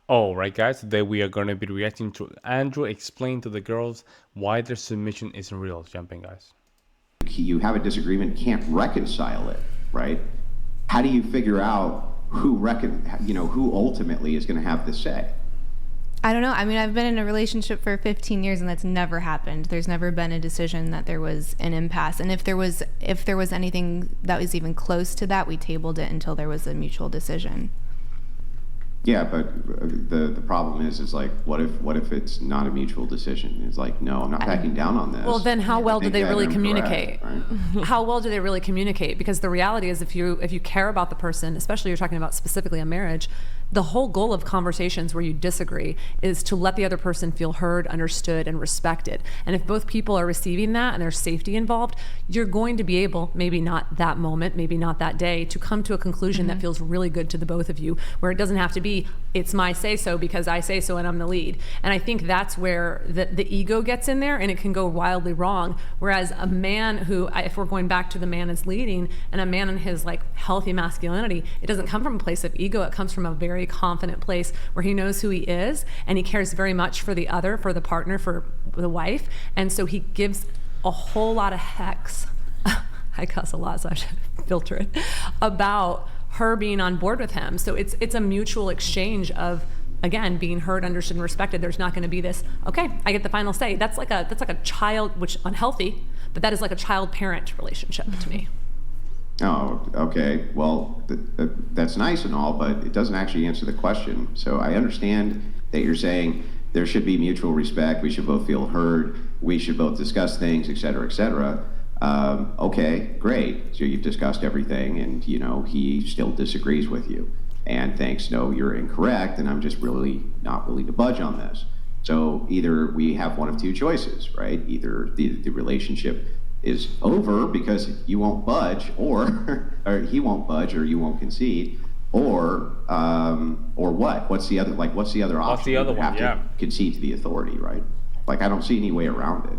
All right, guys. Today we are going to be reacting to Andrew explain to the girls why their submission isn't real. Jump in, guys. You have a disagreement, can't reconcile it, right? How do you figure out who ultimately is going to have the say? I don't know. I mean, I've been in a relationship for 15 years and that's never happened. There's never been a decision that there was an impasse. And if there was anything that was even close to that, we tabled it until there was a mutual decision. Yeah, but the problem is like, what if it's not a mutual decision? It's like, no, I'm not backing down on this. Well, then how well do they really communicate? Right? How well do they really communicate? Because the reality is, if you care about the person, especially you're talking about specifically a marriage, the whole goal of conversations where you disagree is to let the other person feel heard, understood, and respected. And if both people are receiving that and there's safety involved, you're going to be able, maybe not that moment, maybe not that day, to come to a conclusion that feels really good to the both of you, where it doesn't have to be, it's my say-so because I say so and I'm the lead. And I think that's where the ego gets in there and it can go wildly wrong. Whereas a man who, if we're going back to the man as leading, and a man in his like healthy masculinity, it doesn't come from a place of ego, it comes from a very confident place where he knows who he is and he cares very much for the other, for the partner, for the wife. And so he gives a whole lot of hex. I cuss a lot, so I should filter it, about her being on board with him. So it's a mutual exchange of, again, being heard, understood, and respected. There's not going to be this, okay, I get the final say. That's like a child, which unhealthy, but that is like a child-parent relationship to me. Oh, okay. Well, that's nice and all, but it doesn't actually answer the question. So I understand that you're saying there should be mutual respect. We should both feel heard. We should both discuss things, et cetera, et cetera. Okay, great. So you've discussed everything and, he still disagrees with you and thinks, no, you're incorrect, and I'm just really not willing to budge on this. So either we have one of two choices, right? Either the relationship is over because you won't budge, or he won't budge, or you won't concede, or what? What's the other option? What's the other one? Have to concede to the authority, right? Like, I don't see any way around it.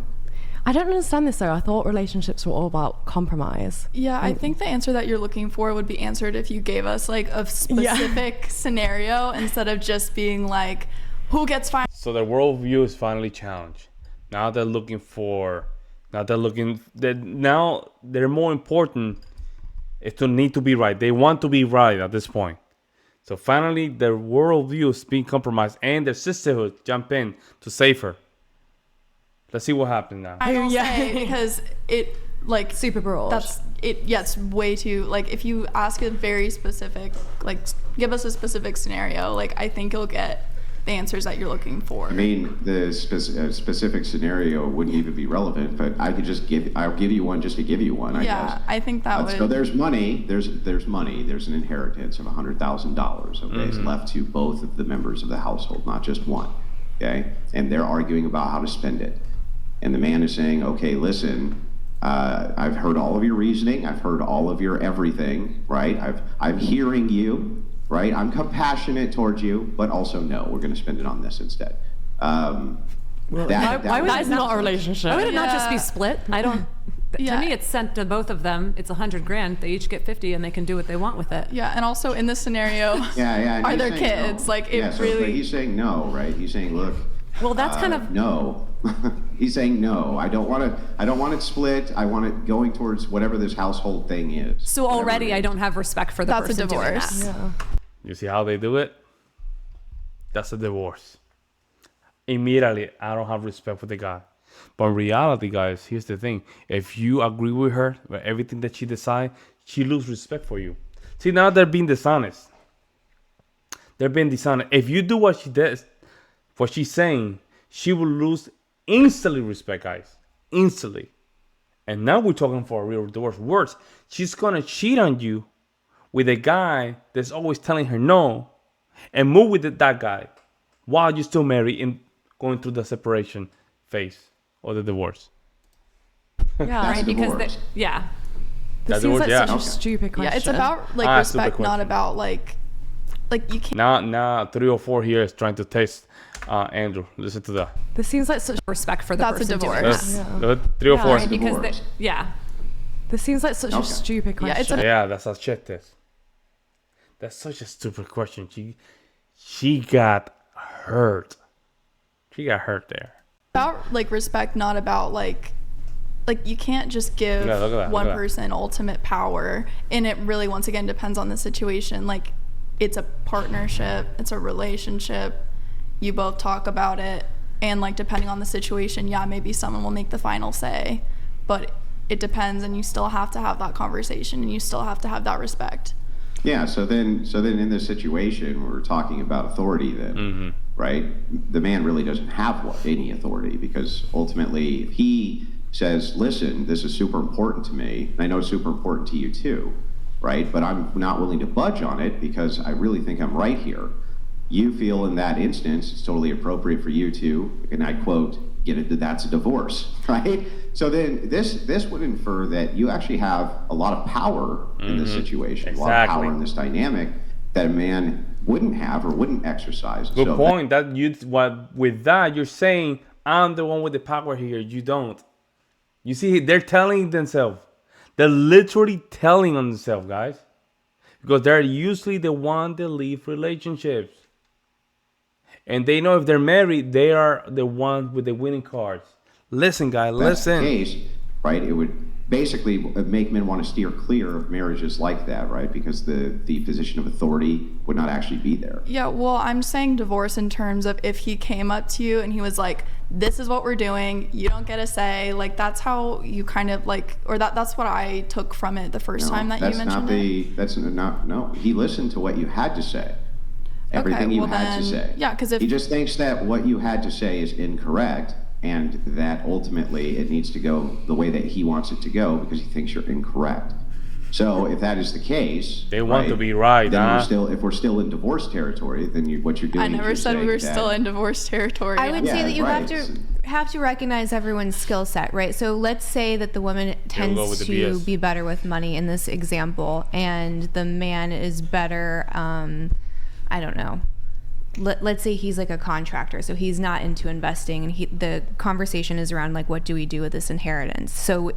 I don't understand this though. I thought relationships were all about compromise. Yeah, I think the answer that you're looking for would be answered if you gave us like a specific scenario instead of just being like, who gets fined. So their worldview is finally challenged. Now they're more important is to need to be right. They want to be right at this point. So finally their worldview is being compromised and their sisterhood jump in to save her. Let's see what happens now. I don't say because it like super broad. That's it. Yeah, it's way too like if you ask a very specific, like give us a specific scenario, like I think you'll get the answers that you're looking for. I mean, the specific scenario wouldn't even be relevant, but I'll give you one just to give you one, I guess. Yeah, I think that would. So there's money, there's money, there's an inheritance of $100,000, okay? It's left to both of the members of the household, not just one, okay? And they're arguing about how to spend it. And the man is saying, okay, listen, I've heard all of your reasoning, I've heard all of your everything, right? I'm hearing you, right? I'm compassionate towards you, but also no, we're going to spend it on this instead. Why would that is not a relationship? Why would it not just be split? I don't. To me, it's sent to both of them. It's $100,000. They each get 50, and they can do what they want with it. Yeah, and also in this scenario, are there kids? No. Like it really. But he's saying no, right? He's saying, look. Well, that's kind of no. He's saying no. I don't want it split. I want it going towards whatever this household thing is. So already, I don't have respect for the That's person a divorce. doing that. Yeah. You see how they do it? That's a divorce. Immediately, I don't have respect for the guy. But in reality, guys, here's the thing. If you agree with her, with everything that she decides, she loses respect for you. See, now they're being dishonest. They're being dishonest. If you do what she does, what she's saying, she will lose instantly respect, guys. Instantly. And now we're talking for a real divorce. Worse, she's going to cheat on you with a guy that's always telling her no and move with that guy while you're still married and going through the separation phase or the divorce. Yeah, Right, because This That seems divorce, like yeah. such a stupid question. Yeah, it's about like respect, not about like you can't. Now 3 or 4 here is trying to test Andrew. Listen to that. This seems like such respect for the That's a person doing divorce. that. 3 or 4. Right, because This seems like such a stupid question. Yeah, it's a Yeah, that's a check test. That's such a stupid question. She got hurt. She got hurt there. About like respect, not about like you can't just give Yeah, look at that, one look at that. person ultimate power, and it really once again depends on the situation. Like it's a partnership, it's a relationship, you both talk about it, and like depending on the situation, yeah, maybe someone will make the final say, but it depends, and you still have to have that conversation, and you still have to have that respect. Yeah, so then in this situation, we're talking about authority then, right? The man really doesn't have any authority, because ultimately if he says, listen, this is super important to me, and I know it's super important to you too, right? But I'm not willing to budge on it because I really think I'm right here. You feel in that instance it's totally appropriate for you to, and I quote, get into that's a divorce, right? So then this would infer that you actually have a lot of power in this situation, a lot of power in this dynamic that a man wouldn't have or wouldn't exercise. Good point. That you with that you're saying I'm the one with the power here. You don't. You see, they're telling themselves. They're literally telling on themselves, guys, because they're usually the one that leave relationships. And they know if they're married, they are the one with the winning cards. Listen, guy, listen. Case, right? It would basically make men want to steer clear of marriages like that, right? Because the position of authority would not actually be there. Yeah, well, I'm saying divorce in terms of if he came up to you and he was like, this is what we're doing, you don't get a say, like that's how you kind of like, or that's what I took from it the first time that you mentioned it. That's not, no, he listened to what you had to say. Everything you had to say. Yeah, because if he just thinks that what you had to say is incorrect, and that ultimately it needs to go the way that he wants it to go because he thinks you're incorrect. So if that is the case, they want to be right. Then if we're still in divorce territory, then what you're doing. I never said we were still in divorce territory. I would say that you have to recognize everyone's skill set, right? So let's say that the woman tends to be better with money in this example, and the man is better. I don't know. Let's say he's like a contractor, so he's not into investing, and the conversation is around like, what do we do with this inheritance? So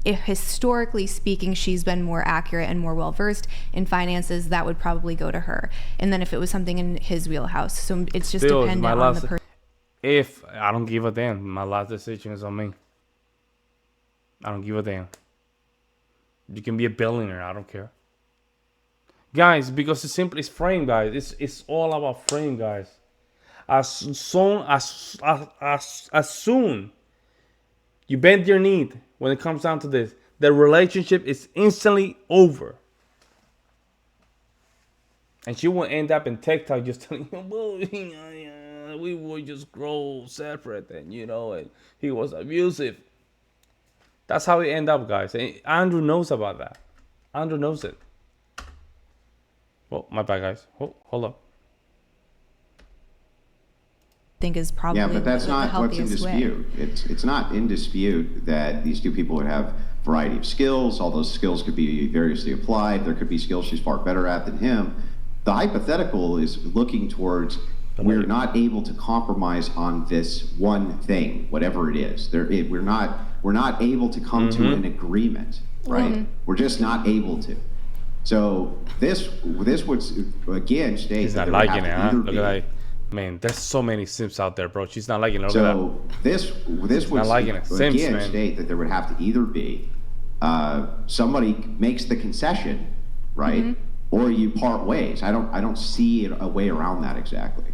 if historically speaking she's been more accurate and more well versed in finances, that would probably go to her. And then if it was something in his wheelhouse, so it's just dependent on the person. If I don't give a damn, my last decision is on me. I don't give a damn. You can be a billionaire, I don't care. Guys, because it's frame, guys. It's all about frame, guys. As soon you bend your knee when it comes down to this, the relationship is instantly over. And she will end up in TikTok just telling you, well, we will just grow separate, and and he was abusive. That's how it end up, guys. And Andrew knows about that. Andrew knows it. Oh, my bad, guys. Oh, hold up. I think is probably but that's not what's in dispute. It's not in dispute that these two people would have a variety of skills. All those skills could be variously applied. There could be skills she's far better at than him. The hypothetical is looking towards we're not able to compromise on this one thing, whatever it is. We're not able to come to an agreement, right? We're just not able to. So this would again state he's not liking it, huh? Look at that. Man, there's so many simps out there, bro. She's not liking it. So this would again state that there would have to either be somebody makes the concession, right, or you part ways. I don't see a way around that exactly.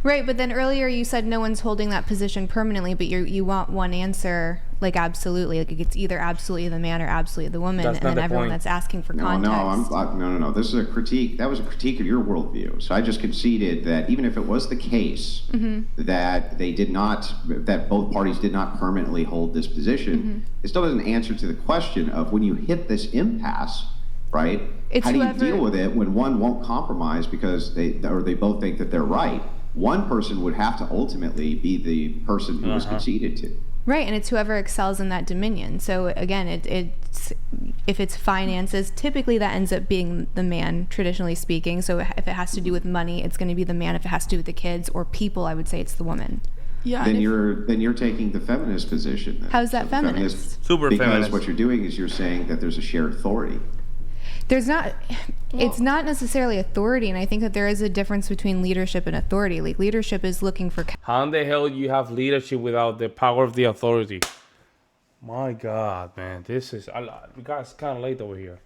Right, but then earlier you said no one's holding that position permanently, but you want one answer, like absolutely, like it's either absolutely the man or absolutely the woman, and then everyone that's asking for context. No. This is a critique. That was a critique of your worldview. So I just conceded that even if it was the case that that both parties did not permanently hold this position, it still doesn't answer to the question of when you hit this impasse, right? How do you deal with it when one won't compromise because they both think that they're right? One person would have to ultimately be the person who was conceded to. Right, and it's whoever excels in that dominion. So again, it's if it's finances, typically that ends up being the man, traditionally speaking. So if it has to do with money, it's going to be the man. If it has to do with the kids or people, I would say it's the woman. Yeah. Then you're taking the feminist position. Then. How's that feminist? Super feminist. Because what you're doing is you're saying that there's a shared authority. There's not, it's not necessarily authority, and I think that there is a difference between leadership and authority. Like, leadership is looking for How in the hell you have leadership without the power of the authority? My God, man, this is, guys, it's kind of late over here.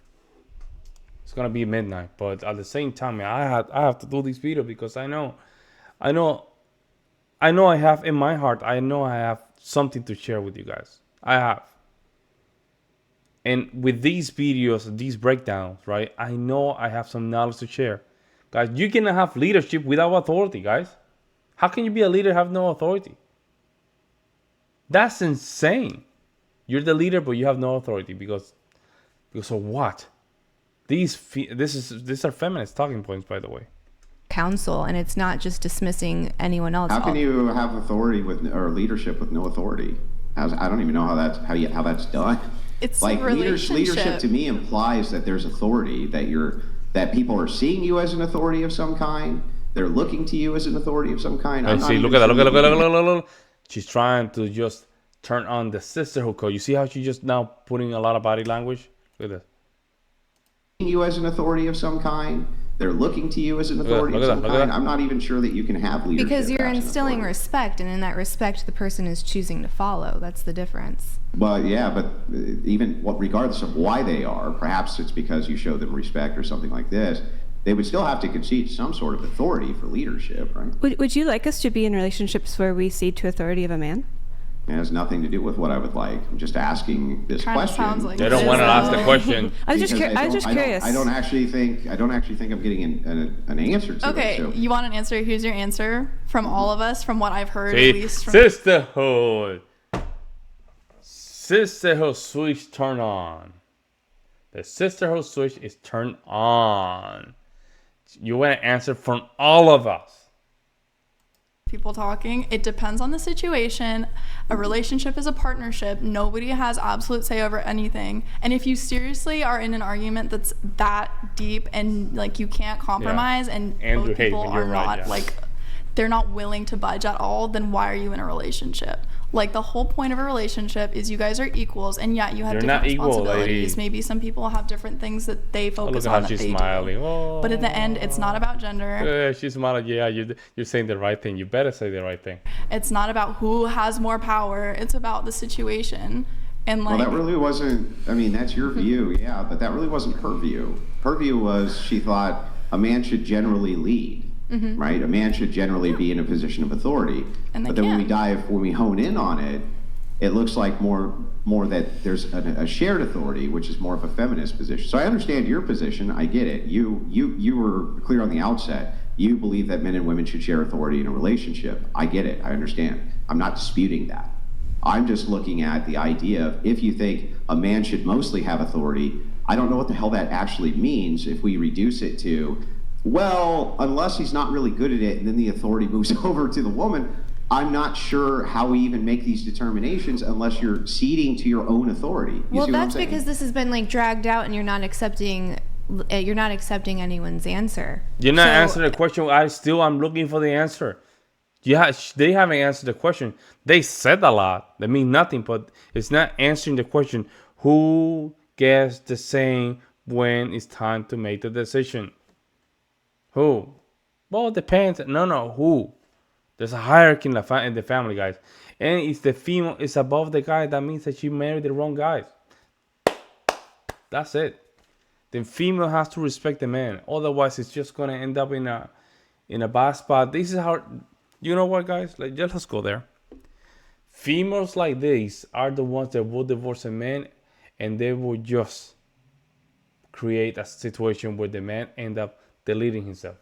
It's gonna be midnight, but at the same time, man, I have to do this video because I know I have in my heart, I know I have something to share with you guys. I have. And with these videos, these breakdowns, right? I know I have some knowledge to share. Guys, you cannot have leadership without authority, guys. How can you be a leader and have no authority? That's insane. You're the leader, but you have no authority because of what? These are feminist talking points, by the way. counsel, and it's not just dismissing anyone else. How can you have authority or leadership with no authority? I don't even know how that's done. It's like a relationship. Leadership to me implies that there's authority, that people are seeing you as an authority of some kind. They're looking to you as an authority of some kind. See, look at that. She's trying to just turn on the sisterhood code. You see how she's just now putting a lot of body language? Look at this. You as an authority of some kind. They're looking to you as an authority of some kind. I'm not even sure that you can have leadership. Because you're instilling respect, and in that respect, the person is choosing to follow. That's the difference. Well, yeah, but regardless of why they are, perhaps it's because you show them respect or something like this, they would still have to concede some sort of authority for leadership, right? Would you like us to be in relationships where we cede to authority of a man? It has nothing to do with what I would like. I'm just asking this question. Sounds like they don't want to ask the question. I was just curious. I don't actually think I'm getting an answer to it. Okay, So. you want an answer? Here's your answer from all of us, from what I've heard, See, at least. From sisterhood switch turn on. The sisterhood switch is turned on. You want an answer from all of us. people talking. It depends on the situation. A relationship is a partnership. Nobody has absolute say over anything. And if you seriously are in an argument that's that deep and like you can't compromise and both people are not like they're not willing to budge at all, then why are you in a relationship? Like the whole point of a relationship is you guys are equals, and yeah, you have different responsibilities. Maybe some people have different things that they focus on that they do. Oh. But in the end, it's not about gender. Yeah, she's smiling. Yeah, you're saying the right thing. You better say the right thing. It's not about who has more power. It's about the situation. And like, well, that really wasn't. I mean, that's your view, yeah, but that really wasn't her view. Her view was she thought a man should generally lead. Mm-hmm. Right? A man should generally be in a position of authority. But then when we hone in on it, it looks like more that there's a shared authority, which is more of a feminist position. So I understand your position. I get it. You were clear on the outset. You believe that men and women should share authority in a relationship. I get it. I understand. I'm not disputing that. I'm just looking at the idea of if you think a man should mostly have authority, I don't know what the hell that actually means if we reduce it to, well, unless he's not really good at it and then the authority moves over to the woman, I'm not sure how we even make these determinations unless you're ceding to your own authority. Well, that's because this has been like dragged out and you're not accepting anyone's answer. You're not answering the question. I'm looking for the answer. Yeah, they haven't answered the question. They said a lot. That means nothing, but it's not answering the question. Who gets the say when it's time to make the decision? Who? Well, it depends. No, who? There's a hierarchy in the family, guys. And if the female is above the guy, that means that she married the wrong guy. That's it. The female has to respect the man. Otherwise, it's just gonna end up in a bad spot. This is how. You know what, guys? Let's go there. Females like these are the ones that will divorce a man, and they will just create a situation where the man end up deleting himself.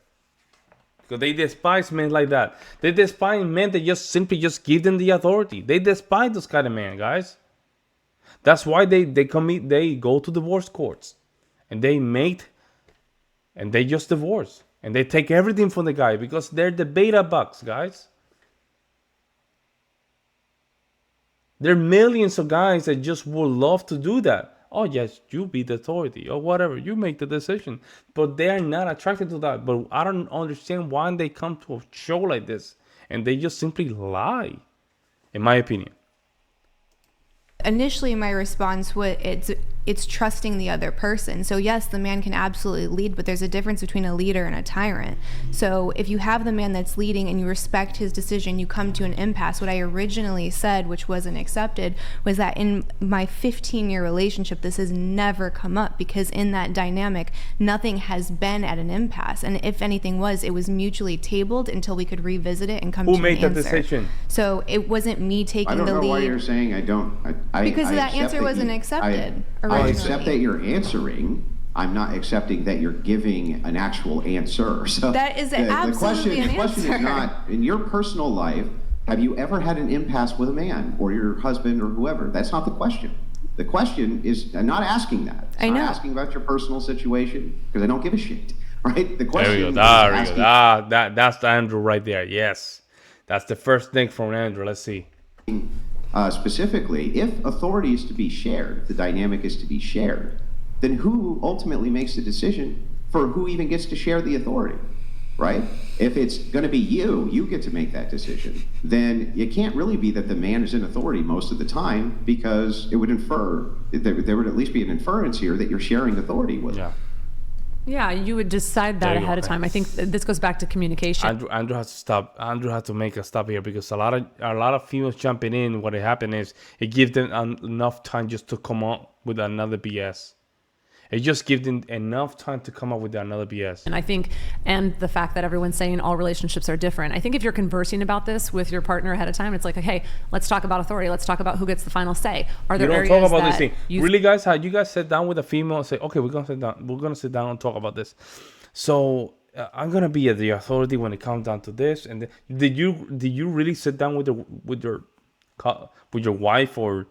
Because they despise men like that. They despise men that just simply give them the authority. They despise those kind of men, guys. That's why they go to divorce courts. And they just divorce. And they take everything from the guy because they're the beta bucks, guys. There are millions of guys that just would love to do that. Oh, yes, you be the authority or whatever. You make the decision. But they are not attracted to that. But I don't understand why they come to a show like this and they just simply lie, in my opinion. initially my response was it's trusting the other person. So yes, the man can absolutely lead, but there's a difference between a leader and a tyrant. So if you have the man that's leading and you respect his decision, you come to an impasse. What I originally said, which wasn't accepted, was that in my 15-year relationship, this has never come up, because in that dynamic, nothing has been at an impasse. And if anything was, it was mutually tabled until we could revisit it and come to an answer. Who made the decision? So it wasn't me taking the lead. I don't know why you're saying because that answer wasn't accepted I originally. accept that you're answering. I'm not accepting that you're giving an actual answer. So that is absolutely the question is not, in your personal life, have you ever had an impasse with a man or your husband or whoever? That's not the question. The question is, I'm not asking that. I'm not asking about your personal situation, because I don't give a shit. Right? The question there we go. That's the Andrew right there. Yes. That's the first thing from Andrew. Let's see. Specifically, if authority is to be shared, if the dynamic is to be shared, then who ultimately makes the decision for who even gets to share the authority, right? If it's going to be you get to make that decision, then it can't really be that the man is in authority most of the time, because it would infer, there would at least be an inference here that you're sharing authority with him. Yeah, you would decide that ahead of time. I think this goes back to communication. Andrew has to stop. Andrew has to make a stop here, because a lot of females jumping in. What happened is it gives them enough time just to come up with another BS. It just gives them enough time to come up with another BS. And I think, and the fact that everyone's saying all relationships are different. I think if you're conversing about this with your partner ahead of time, it's like, hey, let's talk about authority. Let's talk about who gets the final say. Are there areas talk about that this thing? Really, guys? How you guys sit down with a female and say, okay, we're gonna sit down. We're gonna sit down and talk about this. So I'm gonna be the authority when it comes down to this. And did you really sit down with your wife or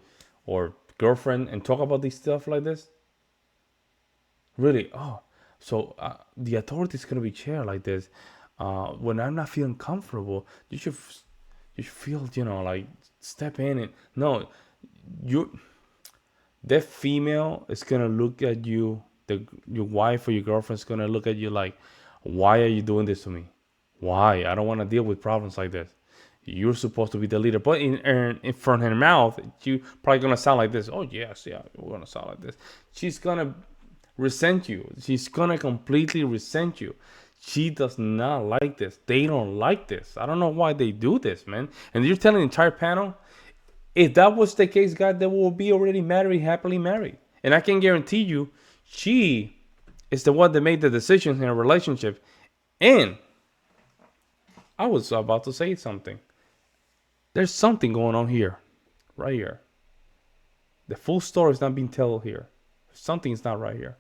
girlfriend and talk about this stuff like this? Really? Oh, so the authority is gonna be shared like this. When I'm not feeling comfortable, you should feel, like step in and no, that female is gonna look at you. Your wife or your girlfriend is gonna look at you like, why are you doing this to me? Why? I don't want to deal with problems like this. You're supposed to be the leader, but in front of her mouth, you probably gonna sound like this. Oh yes, yeah, we're gonna sound like this. She's gonna resent you. She's gonna completely resent you. She does not like this. They don't like this. I don't know why they do this, man. And you're telling the entire panel, if that was the case, God, they will be already married, happily married. And I can guarantee you, she is the one that made the decisions in a relationship. And I was about to say something. There's something going on here, right here. The full story is not being told here. Something's not right here.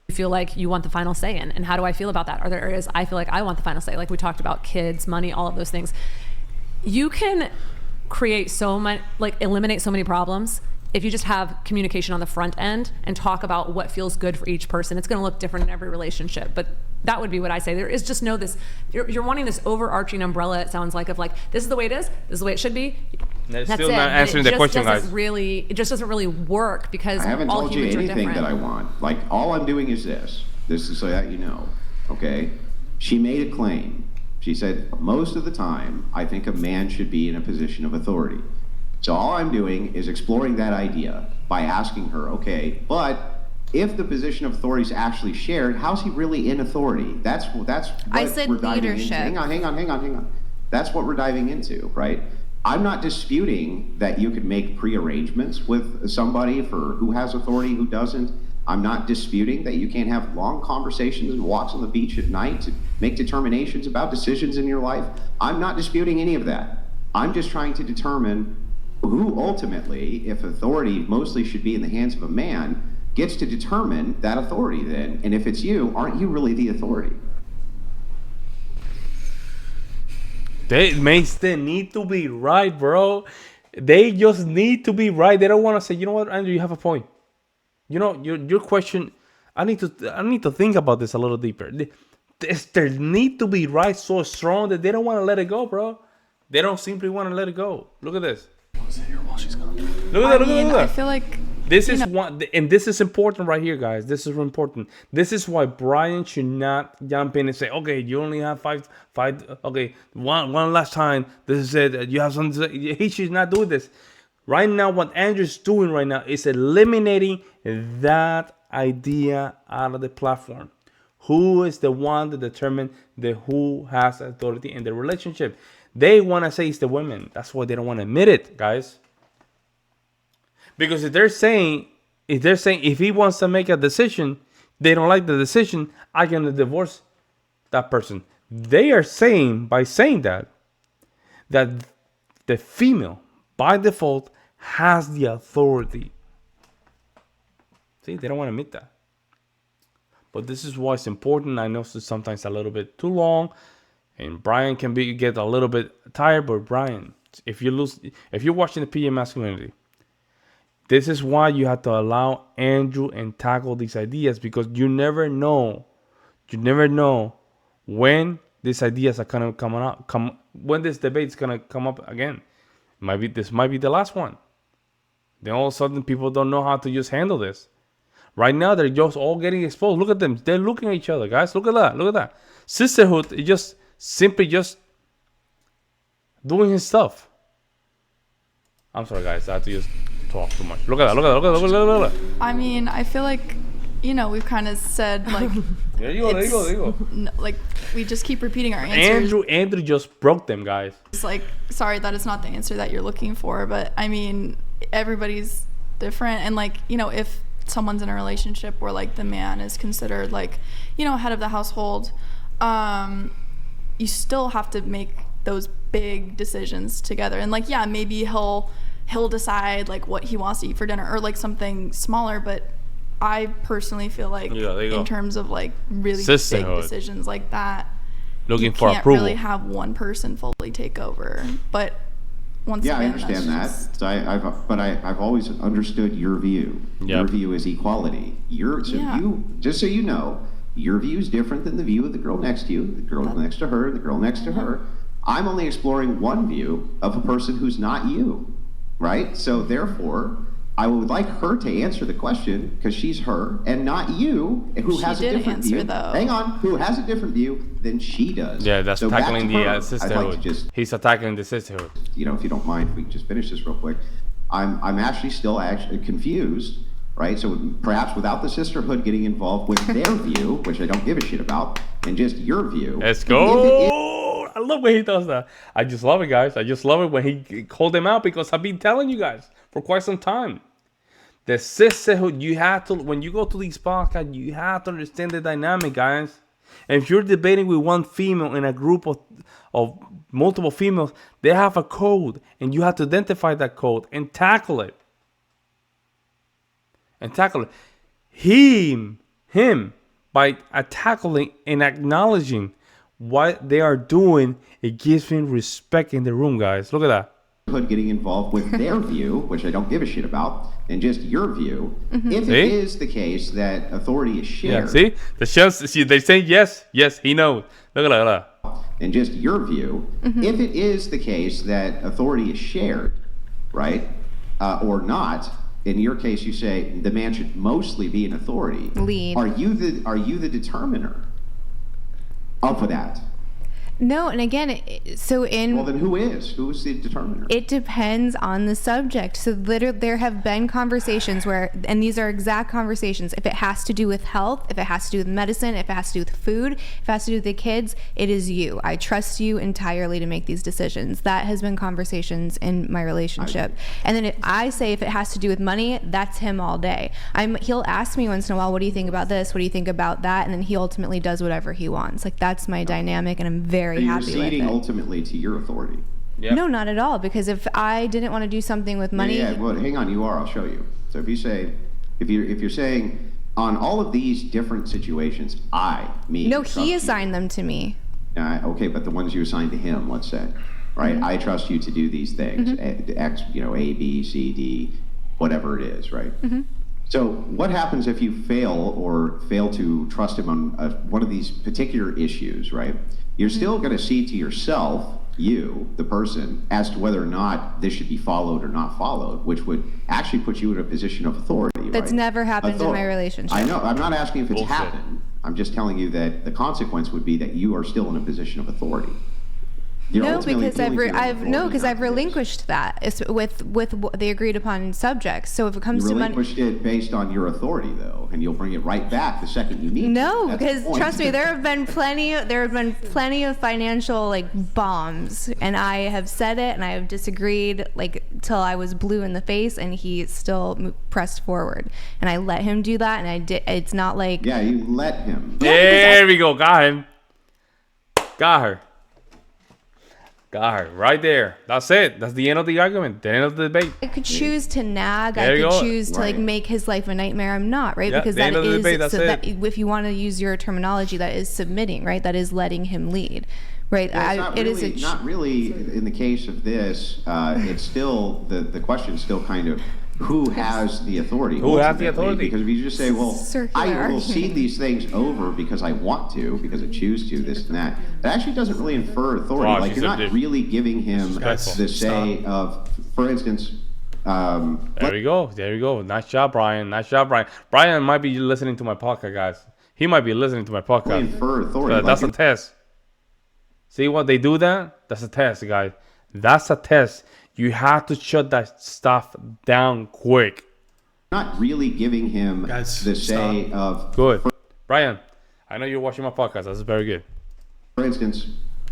You feel like you want the final say in, and how do I feel about that? Are there areas I feel like I want the final say? Like we talked about kids, money, all of those things. You can create so much, eliminate so many problems if you just have communication on the front end and talk about what feels good for each person. It's going to look different in every relationship, but that would be what I say. There is just you're wanting this overarching umbrella, it sounds like, of like, this is the way it is, this is the way it should be. That's still not answering the question, guys. It just doesn't really work, because I haven't all told you humans anything that I want. Like, all I'm doing is this. This is so that you know, okay? She made a claim. She said, most of the time, I think a man should be in a position of authority. So all I'm doing is exploring that idea by asking her, okay, but if the position of authority is actually shared, how's he really in authority? That's what I said we're diving leadership. into. Hang on. That's what we're diving into, right? I'm not disputing that you could make pre-arrangements with somebody for who has authority, who doesn't. I'm not disputing that you can't have long conversations and walks on the beach at night to make determinations about decisions in your life. I'm not disputing any of that. I'm just trying to determine who ultimately, if authority mostly should be in the hands of a man, gets to determine that authority then. And if it's you, aren't you really the authority? They need to be right, bro. They just need to be right. They don't want to say, you know what, Andrew, you have a point. You know, your question, I need to think about this a little deeper. They need to be right so strong that they don't want to let it go, bro. They don't simply want to let it go. Look at this. Look at that. I feel like this is one, and this is important right here, guys. This is important. This is why Brian should not jump in and say, "Okay, you only have five. Okay, one last time. This is it. You have something to say." He should not do this. Right now, what Andrew's doing right now is eliminating that idea out of the platform. Who is the one to determine who has authority in the relationship? They want to say it's the women. That's why they don't want to admit it, guys. Because if they're saying if he wants to make a decision, they don't like the decision, I'm gonna divorce that person. They are saying by saying that the female by default has the authority. See, they don't want to admit that. But this is why it's important. I know it's sometimes a little bit too long, and Brian can get a little bit tired. But Brian, if you're watching the PA masculinity, this is why you have to allow Andrew and tackle these ideas, because you never know when these ideas are gonna when this debate is gonna come up again. This might be the last one. Then all of a sudden people don't know how to just handle this. Right now they're just all getting exposed. Look at them. They're looking at each other, guys. Look at that. Look at that. Sisterhood is just simply just doing his stuff. I'm sorry, guys. I have to just talk too much. Look at that. Look at that. I mean, I feel like, we've kind of said, like... There you go. Like, we just keep repeating our answers. Andrew just broke them, guys. It's like, sorry, that is not the answer that you're looking for. But, I mean, everybody's different. And, like, if someone's in a relationship where, like, the man is considered, like, head of the household, you still have to make those big decisions together. And, like, yeah, maybe he'll decide, like, what he wants to eat for dinner or, like, something smaller. But I personally feel like in terms of, like, really big decisions like that, looking for approval, you can't really have one person fully take over. But once again, I understand that. So I've always understood your view. Yep. Your view is equality. Just so you know, your view is different than the view of the girl next to you, the girl next to her, the girl next to her. I'm only exploring one view of a person who's not you, right? So therefore, I would like her to answer the question because she's her and not you, who has a different view. Though. Hang on, who has a different view than she does. Yeah, that's so tackling the sisterhood. He's attacking the sisterhood. If you don't mind, if we can just finish this real quick. I'm actually still confused, right? So perhaps without the sisterhood getting involved with their view, which I don't give a shit about, and just your view. Let's go. I love when he does that. I just love it, guys. I just love it when he called them out, because I've been telling you guys for quite some time. The sisterhood, when you go to these podcasts, you have to understand the dynamic, guys. And if you're debating with one female in a group of multiple females, they have a code, and you have to identify that code and tackle it. Him, by tackling and acknowledging what they are doing, it gives him respect in the room, guys. Look at that. Getting involved with their view, which I don't give a shit about, and just your view. If it is the case that authority is shared, they say yes, he knows. Look at that. And just your view. If it is the case that authority is shared, right, or not, in your case, you say the man should mostly be an authority. Lead. Are you the determiner of that? No, and again, well, then who is the determiner? It depends on the subject. So there have been conversations where, and these are exact conversations, if it has to do with health, if it has to do with medicine, if it has to do with food, if it has to do with the kids, it is you. I trust you entirely to make these decisions. That has been conversations in my relationship. And then I say if it has to do with money, that's him all day. He'll ask me once in a while, what do you think about this? What do you think about that? And then he ultimately does whatever he wants. Like, that's my dynamic, and I'm very happy with it. You're ceding ultimately to your authority. Yep. No, not at all. Because if I didn't want to do something with money, well, hang on, you are. I'll show you. So if you're saying on all of these different situations, no, he assigned them to me. Okay, but the ones you assigned to him, let's say, right? I trust you to do these things. X, A, B, C, D, whatever it is, right? So what happens if you fail to trust him on one of these particular issues, right? You're still going to see to yourself, you, the person, as to whether or not this should be followed or not followed, which would actually put you in a position of authority. That's never happened in my relationship. I know. I'm not asking if it's happened. I'm just telling you that the consequence would be that you are still in a position of authority. You're No, ultimately because I've appealing to their authority, not to theirs. relinquished that. It's with the agreed upon subjects. So if it comes You to money, relinquished it based on your authority, though, and you'll bring it right back the second you need no, to. That's the because point. trust me, there have been plenty of financial like bombs, and I have said it, and I have disagreed like till I was blue in the face, and he still pressed forward, and I let him do that, and I did. It's not like Yeah, you let him. There we go. Got him. Got her. Got her. Right there. That's it. That's the end of the argument. The end of the debate. I could choose to nag. There I you could go. choose to like Right. make his life a nightmare. I'm not, right? Yeah, Because the that end of the is debate, that's so it. that if you want to use your terminology, that is submitting, right? That is letting him lead, right? Yeah, it's not It really, is not really in the case of this. It's still the question is still kind of who has the authority. Who has the ultimately, authority? Because if you just say, well, Circular I will argument. see these things over because I want to, because I choose to, this and that. It actually doesn't really infer authority. Wow, like she's you're a not dick. really giving him Disrespectful. the say of, for instance. There we go. There we go. Nice job, Brian. Nice job, Brian. Brian might be listening to my podcast, guys. He might be listening to my podcast. Infer authority. That's a Like, test. See what they do that? That's a test, guys. That's a test. You have to shut that stuff down quick. not really giving him Guys, the say of, Good. Brian, I know you're watching my podcast. That's very good. for instance,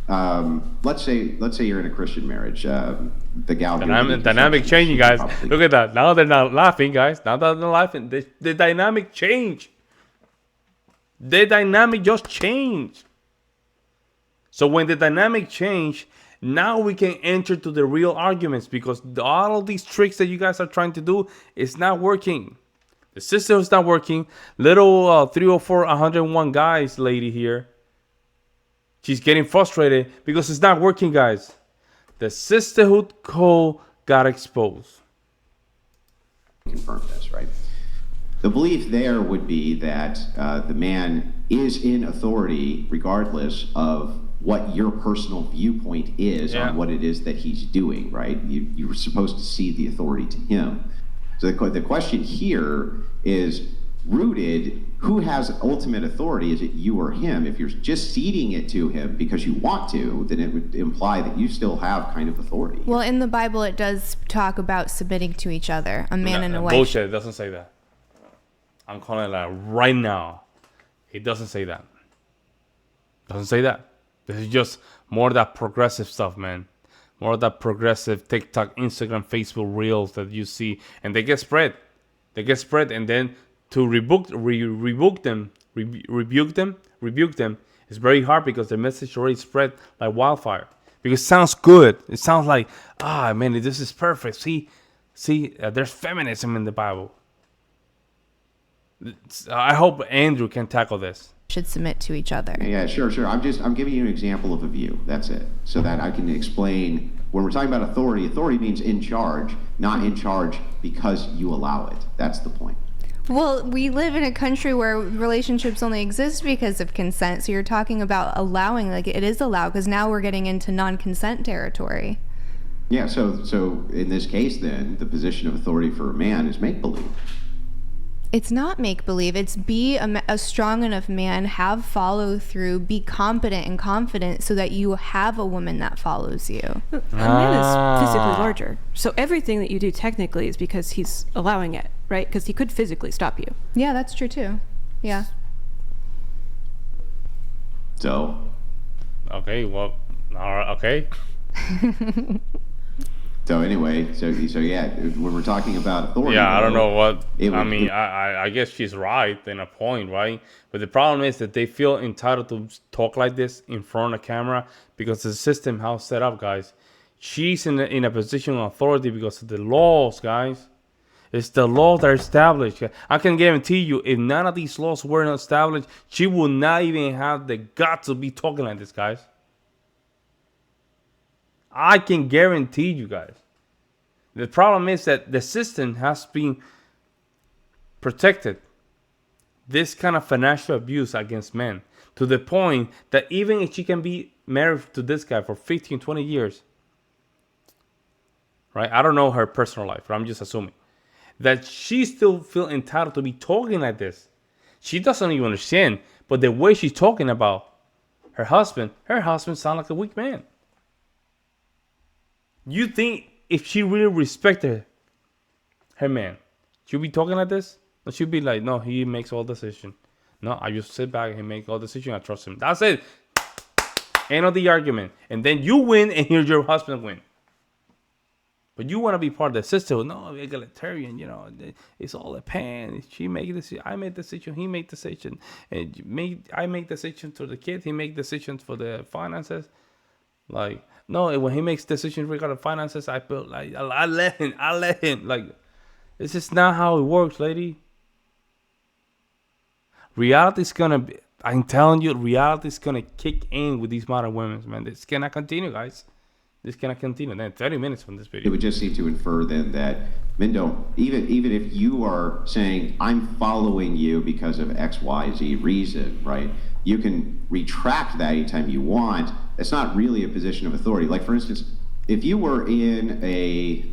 let's say you're in a Christian marriage. The gal Dynamic changing, guys. Look at that. Now they're not laughing, guys. Now that they're laughing, the dynamic change. The dynamic just changed. So when the dynamic change, now we can enter to the real arguments, because all of these tricks that you guys are trying to do is not working. The sisterhood's not working. Little 304 101 guys lady here, she's getting frustrated because it's not working, guys. The sisterhood code got exposed. confirm this, right? The belief there would be that the man is in authority regardless of what your personal viewpoint is on what it is that he's doing, right? You were supposed to see the authority to him. So the question here is rooted, who has ultimate authority? Is it you or him? If you're just ceding it to him because you want to, then it would imply that you still have kind of authority. well, in the Bible, it does talk about submitting to each other, a man and a wife. Bullshit. It doesn't say that. I'm calling it that right now. It doesn't say that. Doesn't say that. This is just more of that progressive stuff, man. More of that progressive TikTok, Instagram, Facebook reels that you see, and they get spread. They get spread, and then to rebuke them is very hard, because the message already spread like wildfire. Because it sounds good. It sounds like, man, this is perfect. See, there's feminism in the Bible. I hope Andrew can tackle this. Should submit to each other. Yeah, sure. I'm giving you an example of a view. That's it. So that I can explain, when we're talking about authority means in charge, not in charge because you allow it. That's the point. Well, we live in a country where relationships only exist because of consent. So you're talking about allowing, like it is allowed, because now we're getting into non-consent territory. Yeah, so in this case then, the position of authority for a man is make-believe. It's not make-believe. It's be a strong enough man, have follow through, be competent and confident so that you have a woman that follows you. A man is physically larger. So everything that you do technically is because he's allowing it, right? Because he could physically stop you. Yeah, that's true too. Yeah. So, Okay, well, all right, okay. so anyway, so yeah, when we're talking about authority, Yeah, I don't know what. it I would- mean, I guess she's right in a point, right? But the problem is that they feel entitled to talk like this in front of camera because the system how it's set up, guys. She's in a position of authority because of the laws, guys. It's the laws that are established. I can guarantee you, if none of these laws weren't established, she would not even have the guts to be talking like this, guys. I can guarantee you guys. The problem is that the system has been protected this kind of financial abuse against men to the point that even if she can be married to this guy for 15, 20 years, right? I don't know her personal life, but I'm just assuming that she still feel entitled to be talking like this. She doesn't even understand, but the way she's talking about her husband sounds like a weak man. You think if she really respected her man, she'll be talking like this? Or she'll be like, no, he makes all decisions. No, I just sit back and he makes all decisions. I trust him. That's it. End of the argument. And then you win and here's your husband win. But you want to be part of the sisterhood. No, egalitarian, it's all a pan. She make decision. I make decision. He make decision. And I make decisions for the kids. He make decisions for the finances. Like, no, when he makes decisions regarding finances, I feel like I let him. Like, it's just not how it works, lady. Reality's gonna be, I'm telling you, reality's gonna kick in with these modern women, man. This cannot continue, guys. This cannot continue. Then 30 minutes from this video. It would just seem to infer then that men don't, even if you are saying, I'm following you because of X, Y, Z reason, right? You can retract that anytime you want. It's not really a position of authority. Like, for instance, if you were in a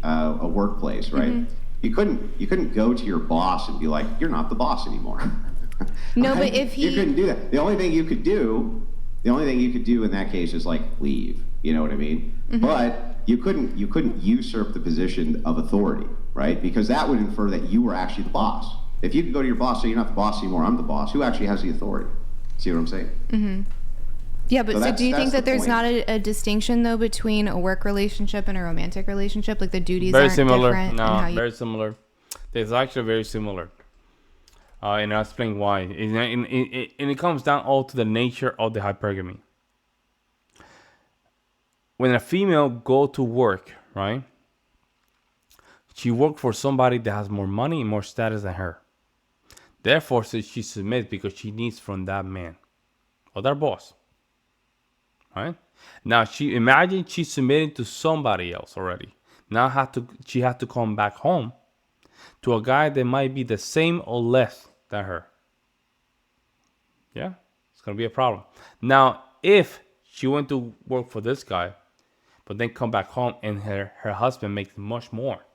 workplace, right? Mm-hmm. You couldn't go to your boss and be like, you're not the boss anymore. No, right? but if you couldn't do that. The only thing you could do in that case is like leave. You know what I mean? Mm-hmm. But you couldn't usurp the position of authority, right? Because that would infer that you were actually the boss. If you could go to your boss, say you're not the boss anymore, I'm the boss. Who actually has the authority? See what I'm saying? Mm-hmm. Yeah, but so do you think that there's not a distinction though between a work relationship and a romantic relationship? Like the duties very aren't similar. different. No, very similar. It's actually very similar. And I'll explain why. And it comes down all to the nature of the hypergamy. When a female go to work, right? She work for somebody that has more money and more status than her. Therefore, she submits because she needs from that man or their boss. Right? Now, imagine she's submitting to somebody else already. Now she had to come back home to a guy that might be the same or less than her. Yeah? It's going to be a problem. Now, if she went to work for this guy, but then come back home and her husband makes much more,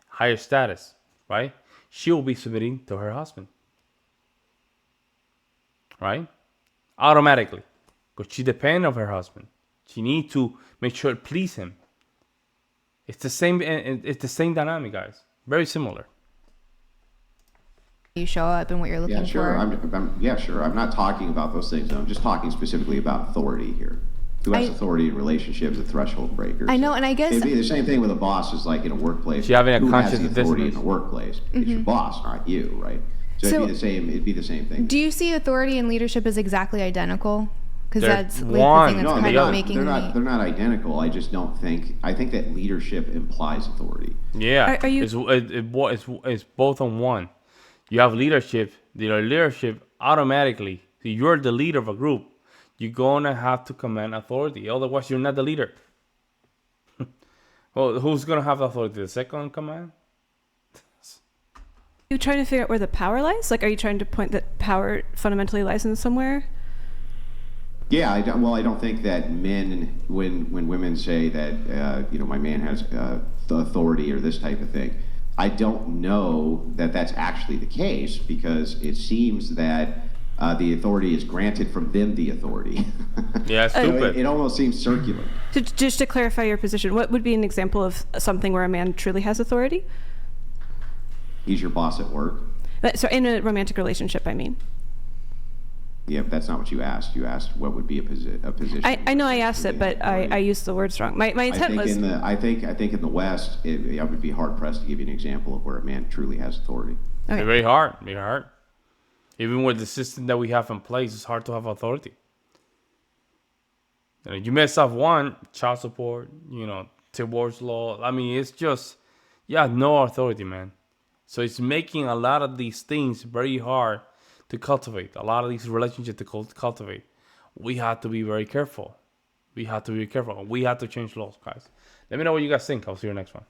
higher status, right? She will be submitting to her husband. Right? Automatically. Because she depends on her husband. She needs to make sure it please him. It's the same dynamic, guys. Very similar. You show up and what you're looking for. Yeah, sure. I'm not talking about those things. I'm just talking specifically about authority here. Who has authority in relationships, a threshold breaker. I know, and I guess it'd be the same thing with a boss is like in a workplace. Having a who conscious has the authority in the dissonance. workplace? It's your boss, not you, right? So it'd be the same thing. Do you see authority and leadership as exactly identical? Because that's like one. the thing that's No, kind of making they're not identical. I just don't think. I think that leadership implies authority. Yeah, Are you- it's both on one. You have leadership. Leadership automatically. So you're the leader of a group. You're gonna have to command authority. Otherwise, you're not the leader. Well, who's gonna have authority? The second in command? You trying to figure out where the power lies? Like, are you trying to point that power fundamentally lies in somewhere? Yeah, I don't think that men, when women say that my man has the authority or this type of thing, I don't know that that's actually the case because it seems that the authority is granted from them the authority. Yeah, stupid. It almost seems circular. Just to clarify your position, what would be an example of something where a man truly has authority? He's your boss at work. So in a romantic relationship, I mean. Yeah, but that's not what you asked. You asked what would be a position. I know I asked it, but I used the words wrong. My intent was. I think in the West, I would be hard pressed to give you an example of where a man truly has authority. Okay. Very hard. Even with the system that we have in place, it's hard to have authority. You mess up one, child support, divorce law. I mean, it's just, no authority, man. So it's making a lot of these things very hard to cultivate. A lot of these relationships to cultivate. We have to be very careful. We have to change laws, guys. Let me know what you guys think. I'll see you next one.